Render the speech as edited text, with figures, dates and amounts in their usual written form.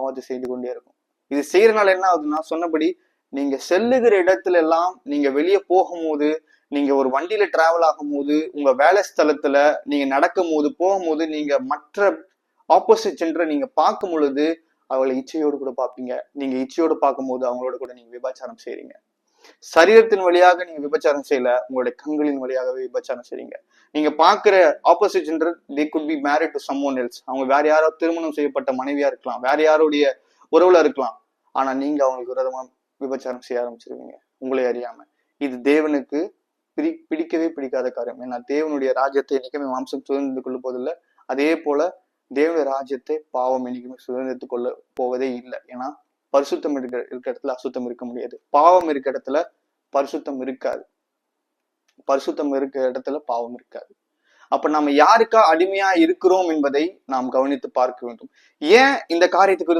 பாவத்தை செய்து கொண்டே இருக்கும். இது செய்யறதுனால என்ன ஆகுதுன்னா, சொன்னபடி நீங்க செல்லுகிற இடத்துல எல்லாம், நீங்க வெளியே போகும்போது, நீங்க ஒரு வண்டியில டிராவல் ஆகும் போது, உங்க வேலை ஸ்தலத்துல நீங்க நடக்கும் போது, போகும்போது, நீங்க மற்ற ஆப்போசிட் ஜெண்டரை நீங்க பார்க்கும் பொழுது அவளை இச்சையோடு கூட பார்ப்பீங்க. நீங்க இச்சையோடு பார்க்கும்போது அவங்களோட கூட நீங்க விபச்சாரம் செய்றீங்க. சரீரத்தின் வழியாக நீங்க விபச்சாரம் செய்யல, உங்களுடைய கண்களின் வழியாகவே விபச்சாரம் செய்றீங்க. நீங்க பாக்குற opposite gender, they could be married to someone else. அவங்க வேற யாரோ திருமணம் செய்யப்பட்ட மனைவியா இருக்கலாம், வேற யாருடைய உறவுல இருக்கலாம். ஆனா நீங்க அவங்களுக்கு விரோதமா விபச்சாரம் செய்ய ஆரம்பிச்சிருவீங்க, உங்களை அறியாம. இது தேவனுக்கு பிடிக்கவே பிடிக்காத காரியம். ஏன்னா தேவனுடைய ராஜ்யத்தை என்னைக்குமே மாம்சம் சுதந்திரத்து கொள்ள போதில்லை. அதே போல தேவனுடைய ராஜ்யத்தை பாவம் என்னைக்குமே சுதந்திரத்து கொள்ள போவதே இல்லை. ஏன்னா பரிசுத்தம் இருக்கிற இடத்துல அசுத்தம் இருக்க முடியாது, பாவம் இருக்கிற இடத்துல பரிசுத்தம் இருக்காது, பரிசுத்தம் இருக்கிற இடத்துல பாவம் இருக்காது. அப்ப நம்ம யாருக்கா அடிமையா இருக்கிறோம் என்பதை நாம் கவனித்து பார்க்க வேண்டும். ஏன் இந்த காரியத்துக்கு